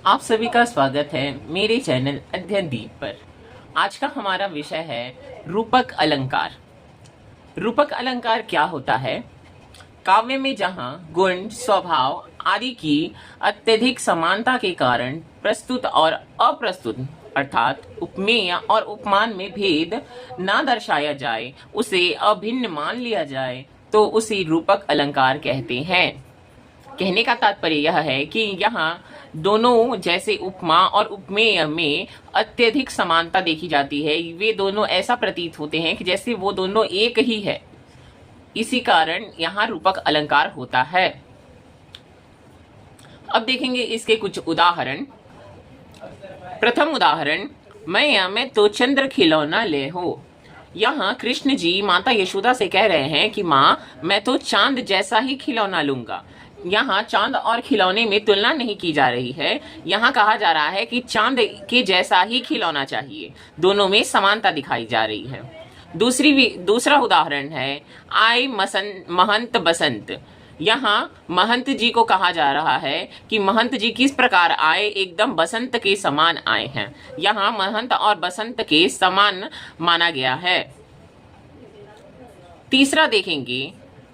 आप सभी का स्वागत है मेरे चैनल अध्ययन दीप पर। आज का हमारा विषय है रूपक अलंकार। रूपक अलंकार क्या होता है? काव्य में जहाँ गुण, स्वभाव आदि की अत्यधिक समानता के कारण प्रस्तुत और अप्रस्तुत अर्थात उपमेय और उपमान में भेद ना दर्शाया जाए, उसे अभिन्न मान लिया जाए, तो उसे रूपक अलंकार कहते हैं। कहने का तात्पर्य यह है कि यहाँ दोनों जैसे उपमा और उपमेय में अत्यधिक समानता देखी जाती है। वे दोनों ऐसा प्रतीत होते हैं कि जैसे वो दोनों एक ही है। इसी कारण यहाँ रूपक अलंकार होता है। अब देखेंगे इसके कुछ उदाहरण। प्रथम उदाहरण, मैं तो चंद्र खिलौना ले हो। यहाँ कृष्ण जी माता यशोदा से कह रहे हैं कि माँ, मैं तो चांद जैसा ही खिलौना लूंगा। यहाँ चांद और खिलौने में तुलना नहीं की जा रही है। यहाँ कहा जा रहा है कि चांद के जैसा ही खिलौना चाहिए। दोनों में समानता दिखाई जा रही है। दूसरा उदाहरण है, आए महंत बसंत। यहाँ महंत जी को कहा जा रहा है कि महंत जी किस प्रकार आए, एकदम बसंत के समान आए हैं। यहाँ महंत और बसंत के समान माना गया है। तीसरा देखेंगे,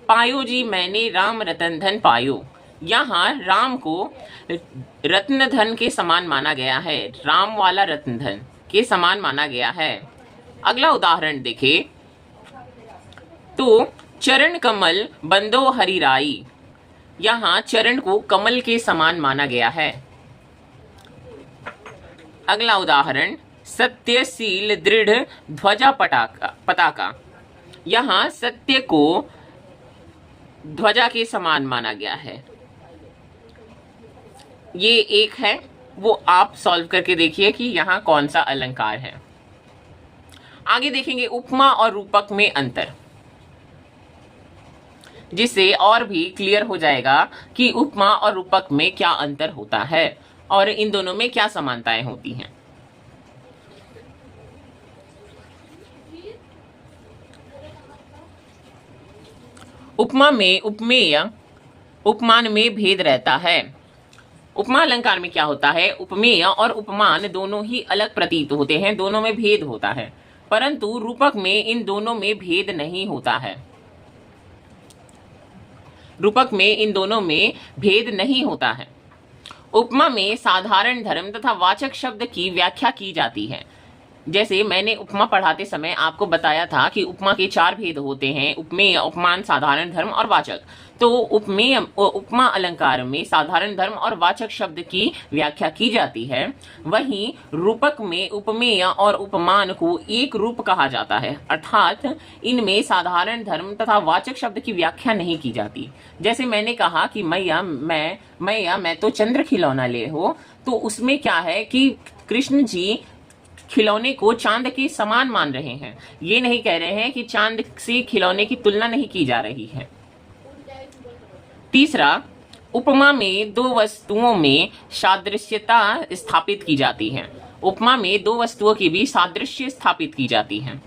पायो जी मैंने राम रतन धन पायो। यहाँ राम को रत्न धन के समान माना गया है। राम वाला रत्न धन के समान माना गया है। अगला उदाहरण देखें तो, चरण कमल बंदो हरिराई। यहाँ चरण को कमल के समान माना गया है। अगला उदाहरण, सत्यशील दृढ़ ध्वजा पताका। यहाँ सत्य को ध्वजा के समान माना गया है। ये एक है, वो आप सॉल्व करके देखिए कि यहाँ कौन सा अलंकार है। आगे देखेंगे उपमा और रूपक में अंतर, जिससे और भी क्लियर हो जाएगा कि उपमा और रूपक में क्या अंतर होता है और इन दोनों में क्या समानताएं होती हैं। उपमा में उपमेय उपमान में भेद रहता है। उपमा अलंकार में क्या होता है, उपमेय और उपमान दोनों ही अलग प्रतीत होते हैं, दोनों में भेद होता है, परंतु रूपक में इन दोनों में भेद नहीं होता है। रूपक में इन दोनों में भेद नहीं होता है। उपमा में साधारण धर्म तथा वाचक शब्द की व्याख्या की जाती है। जैसे मैंने उपमा पढ़ाते समय आपको बताया था कि उपमा के 4 भेद होते हैं, उपमेय, उपमान, साधारण धर्म और वाचक। तो उपमा अलंकार में साधारण धर्म और वाचक शब्द की व्याख्या की जाती है। वहीं रूपक में उपमेय और उपमान को एक रूप कहा जाता है, अर्थात इनमें साधारण धर्म तथा वाचक शब्द की व्याख्या नहीं की जाती। जैसे मैंने कहा कि मैया मैं तो चंद्र खिलौना ले हो, तो उसमें क्या है कि कृष्ण जी खिलौने को चांद के समान मान रहे हैं। ये नहीं कह रहे हैं कि चांद से खिलौने की तुलना नहीं की जा रही है। तीसरा, उपमा में 2 वस्तुओं में सादृश्यता स्थापित की जाती है। उपमा में 2 वस्तुओं की भी सादृश्य स्थापित की जाती है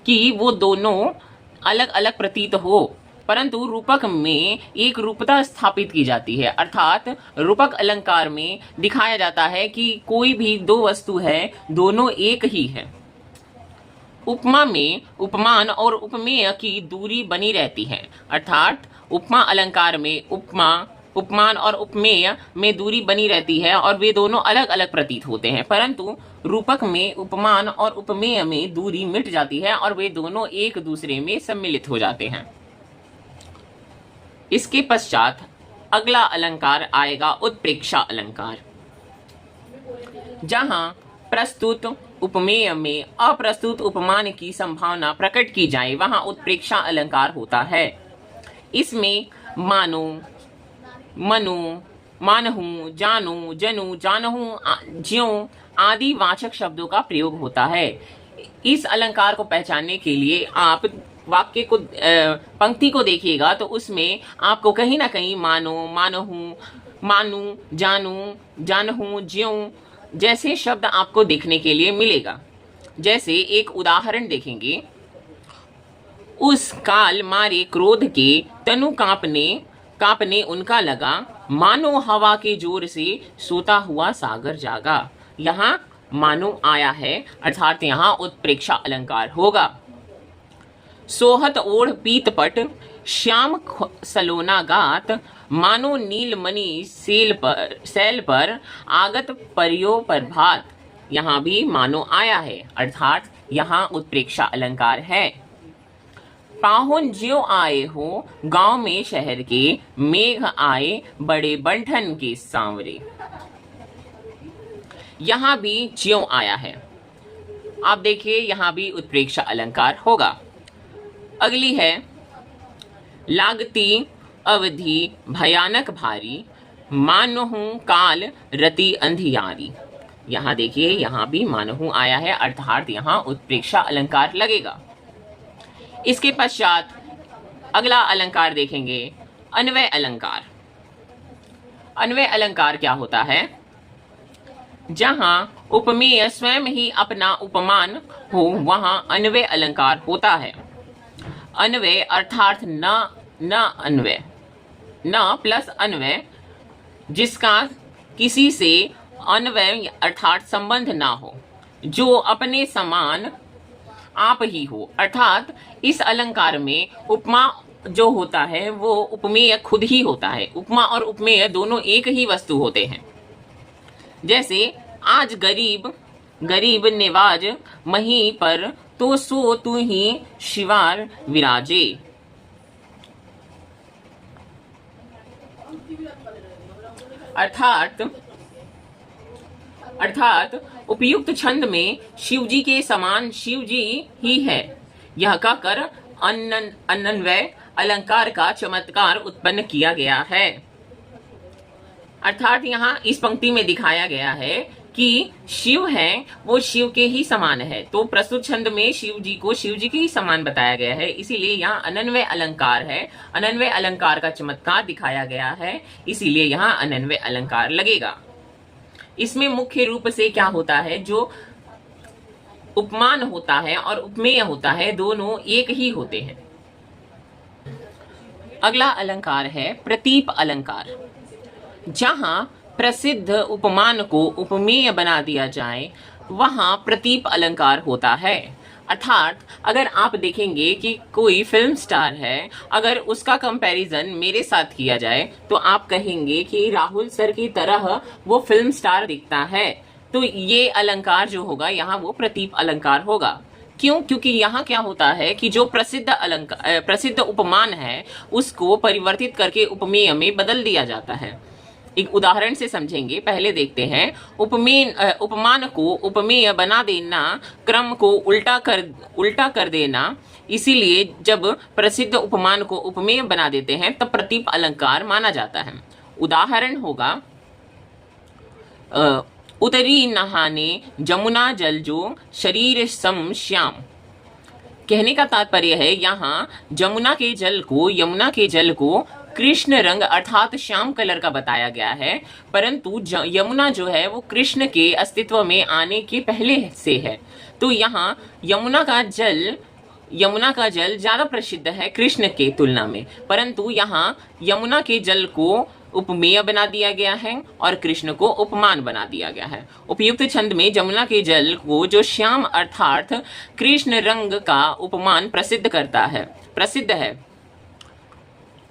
कि वो दोनों अलग अलग प्रतीत हो, परंतु रूपक में एक रूपता स्थापित की जाती है, अर्थात रूपक अलंकार में दिखाया जाता है कि कोई भी 2 वस्तु है, दोनों एक ही है। उपमा में उपमान और उपमेय की दूरी बनी रहती है, अर्थात उपमा अलंकार में उपमान और उपमेय में दूरी बनी रहती है और वे दोनों अलग अलग प्रतीत होते हैं, परंतु रूपक में उपमान और उपमेय में दूरी मिट जाती है और वे दोनों एक दूसरे में सम्मिलित हो जाते हैं। इसके पश्चात अगला अलंकार आएगा उत्प्रेक्षा अलंकार। जहां प्रस्तुत उपमेय में अप्रस्तुत उपमान की संभावना प्रकट की जाए, वहां उत्प्रेक्षा अलंकार होता है। इसमें मानो, मनु, मानहु, जानू, जनु, जानहु, ज्यों आदि वाचक शब्दों का प्रयोग होता है। इस अलंकार को पहचानने के लिए आप वाक्य को पंक्ति को देखिएगा तो उसमें आपको कहीं ना कहीं मानो, मानहु, मानू, जानू, जानहु, ज्यों जैसे शब्द आपको देखने के लिए मिलेगा। जैसे एक उदाहरण देखेंगे, उस काल मारे क्रोध के तनु कांपने उनका लगा, मानो हवा के जोर से सोता हुआ सागर जागा। यहाँ मानो आया है अर्थात यहाँ उत्प्रेक्षा अलंकार होगा। सोहत ओढ़ पीतपट श्याम सलोना गात, मानो नीलमणि सैल पर आगत परियो प्रभात। यहाँ भी मानो आया है अर्थात यहाँ उत्प्रेक्षा अलंकार है। पाहुन ज्यों आए हो गांव में शहर के, मेघ आए बड़े बंठन के सांवरे। यहाँ भी ज्यों आया है, आप देखिए यहाँ भी उत्प्रेक्षा अलंकार होगा। अगली है लागती अवधि भयानक भारी, मानहु काल रति अंधियारी। यहाँ देखिए यहाँ भी मानहु आया है अर्थात यहाँ उत्प्रेक्षा अलंकार लगेगा। इसके पश्चात अगला अलंकार देखेंगे अन्वय अलंकार। अन्वय अलंकार क्या होता है? जहां उपमेय स्वयं ही अपना उपमान हो वहां अन्वय अलंकार होता है। अन्वय अर्थात न अन्वय, न प्लस अन्वय जिसका किसी से अन्वय अर्थात संबंध ना हो, जो अपने समान आप ही हो। अर्थात इस अलंकार में उपमा जो होता है वो उपमेय खुद ही होता है। उपमा और उपमेय दोनों एक ही वस्तु होते हैं। जैसे आज गरीब निवाज मही पर, तो सो तू ही शिवार विराजे। अर्थात उपयुक्त छंद में शिवजी के समान शिवजी ही है, यह कहकर अन्वय अलंकार का चमत्कार उत्पन्न किया गया है। अर्थात यहाँ इस पंक्ति में दिखाया गया है कि शिव है वो शिव के ही समान है, तो प्रस्तुत छंद में शिव जी को शिव जी के ही समान बताया गया है, इसीलिए यहाँ अनन्वय अलंकार है। अनन्वय अलंकार का चमत्कार दिखाया गया है, इसीलिए यहाँ अनन्वय अलंकार लगेगा। इसमें मुख्य रूप से क्या होता है, जो उपमान होता है और उपमेय होता है दोनों एक ही होते हैं। अगला अलंकार है प्रतीप अलंकार। जहां प्रसिद्ध उपमान को उपमेय बना दिया जाए वहां प्रतीप अलंकार होता है। अर्थात अगर आप देखेंगे कि कोई फिल्म स्टार है, अगर उसका कंपैरिजन मेरे साथ किया जाए तो आप कहेंगे कि राहुल सर की तरह वो फिल्म स्टार दिखता है, तो ये अलंकार जो होगा यहाँ वो प्रतीप अलंकार होगा। क्यों? क्योंकि यहाँ क्या होता है कि जो प्रसिद्ध उपमान है उसको परिवर्तित करके उपमेय में बदल दिया जाता है। एक उदाहरण से समझेंगे, पहले देखते हैं। उपमान को उपमेय बना देना, क्रम को उल्टा कर देना, इसीलिए जब प्रसिद्ध उपमान को उपमेय बना देते हैं तब प्रतीप अलंकार माना जाता है। उदाहरण होगा उतरी नहाने जमुना जल जो शरीर सम श्याम। कहने का तात्पर्य है यहाँ यमुना के जल को कृष्ण रंग अर्थात श्याम कलर का बताया गया है, परंतु यमुना जो है वो कृष्ण के अस्तित्व में आने के पहले से है, तो यहाँ यमुना का जल ज्यादा प्रसिद्ध है कृष्ण के तुलना में, परंतु यहाँ यमुना के जल को उपमेय बना दिया गया है और कृष्ण को उपमान बना दिया गया है। उपयुक्त छंद में यमुना के जल को जो श्याम अर्थात कृष्ण रंग का उपमान प्रसिद्ध है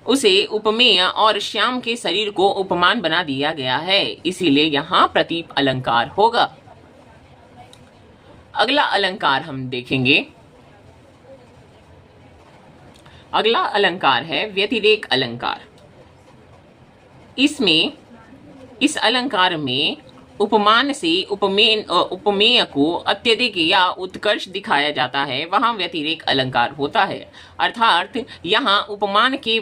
उसे उपमेय और श्याम के शरीर को उपमान बना दिया गया है, इसीलिए यहाँ प्रतीप अलंकार होगा। अगला अलंकार हम देखेंगे। अगला अलंकार है व्यतिरेक अलंकार। इस अलंकार में उपमान से उपमेय को अत्यधिक या उत्कर्ष दिखाया जाता है, वहां व्यतिरेक अलंकार होता है। अर्थात यहाँ उपमान के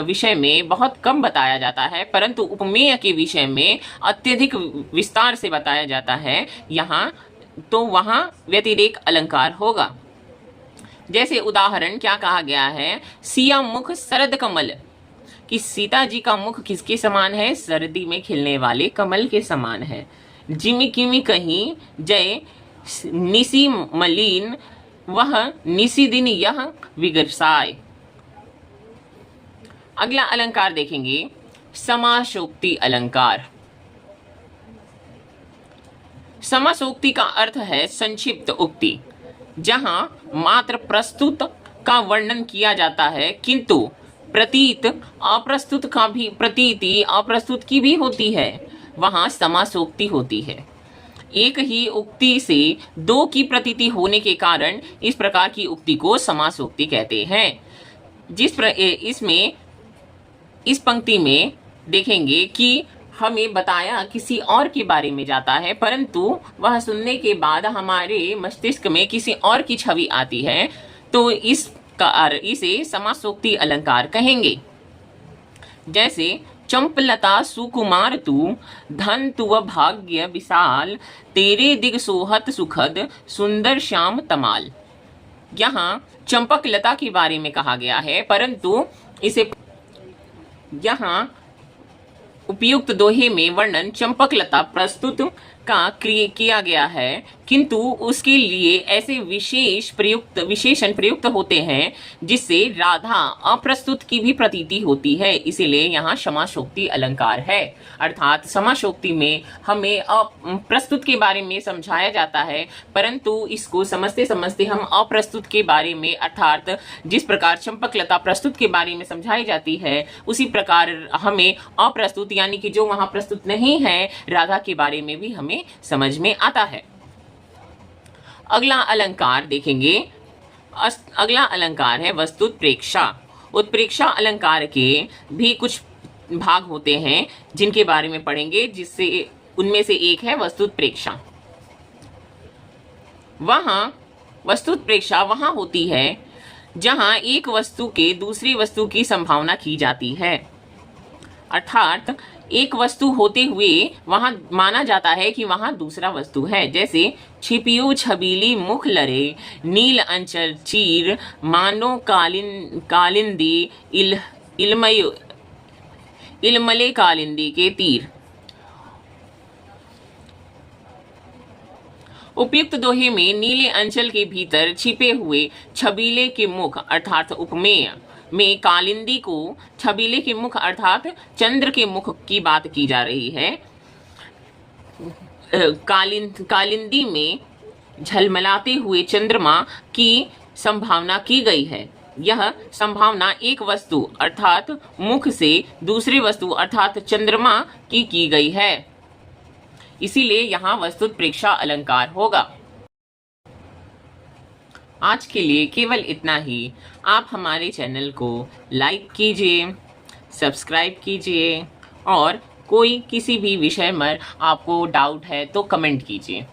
विषय में बहुत कम बताया जाता है, परंतु उपमेय के विषय में अत्यधिक विस्तार से बताया जाता है यहाँ, तो वहां व्यतिरेक अलंकार होगा। जैसे उदाहरण क्या कहा गया है, सिया मुख शरद कमल, कि सीता जी का मुख किसके समान है? सर्दी में खिलने वाले कमल के समान है। जिमि किमि कहीं जय निसी मलिन, वह निसी दिन यह विगरसाय। अगला अलंकार देखेंगे समासोक्ति अलंकार। समासोक्ति का अर्थ है संक्षिप्त उक्ति, जहां मात्र प्रस्तुत का वर्णन किया जाता है किंतु प्रतीति अप्रस्तुत की भी होती है, वहां समासोक्ति होती है। एक ही उक्ति से दो की प्रतीति होने के कारण इस प्रकार की उक्ति को समासोक्ति कहते हैं। इसमें इस पंक्ति में देखेंगे कि हमें बताया किसी और के बारे में जाता है, परंतु वह सुनने के बाद हमारे मस्तिष्क में किसी और की छवि आती है, तो इसे समासोक्ति अलंकार कहेंगे। जैसे चंपलता सुकुमार तू, धन तुव भाग्य विशाल, तेरे दिग सोहत सुखद, सुंदर श्याम तमाल। यहाँ चंपक लता के बारे में कहा गया है, परंतु इसे यहाँ उपयुक्त दोहे में वर्णन चंपकलता प्रस्तुत का किया गया है, किंतु उसके लिए ऐसे विशेषण प्रयुक्त होते हैं जिससे राधा अप्रस्तुत की भी प्रतीति होती है, इसीलिए यहाँ समासोक्ति अलंकार है। अर्थात समासोक्ति में हमें अप्रस्तुत के बारे में समझाया जाता है, परंतु इसको समझते समझते हम अप्रस्तुत के बारे में, अर्थात जिस प्रकार चंपकलता प्रस्तुत के बारे में समझाई जाती है, उसी प्रकार हमें अप्रस्तुत यानी कि जो वहां प्रस्तुत नहीं है राधा के बारे में भी हमें समझ में आता है। अगला अलंकार देखेंगे। अगला अलंकार है वस्तुत्प्रेक्षा। उत्प्रेक्षा अलंकार के भी कुछ भाग होते हैं जिनके बारे में पढ़ेंगे, जिससे उनमें से एक है वस्तुत्प्रेक्षा। वस्तुत्प्रेक्षा वहां होती है जहां एक वस्तु के दूसरी वस्तु की संभावना की जाती है, अर्थात एक वस्तु होते हुए वहां माना जाता है कि वहां दूसरा वस्तु है। जैसे छिपियो छबीली मुख लरे, नील अंचल चीर, मानो कालिंदी इलमले कालिंदी के तीर। उपयुक्त दोहे में नीले अंचल के भीतर छिपे हुए छबीले के मुख अर्थात उपमेय में कालिंदी को छबीले के मुख अर्थात चंद्र के मुख की बात की जा रही है। कालिंदी में झलमलाते हुए चंद्रमा की संभावना की गई है। यह संभावना एक वस्तु अर्थात मुख से दूसरी वस्तु अर्थात चंद्रमा की गई है, इसीलिए यहाँ वस्तुत्प्रेक्षा अलंकार होगा। आज के लिए केवल इतना ही। आप हमारे चैनल को लाइक कीजिए, सब्सक्राइब कीजिए और कोई किसी भी विषय में आपको डाउट है तो कमेंट कीजिए।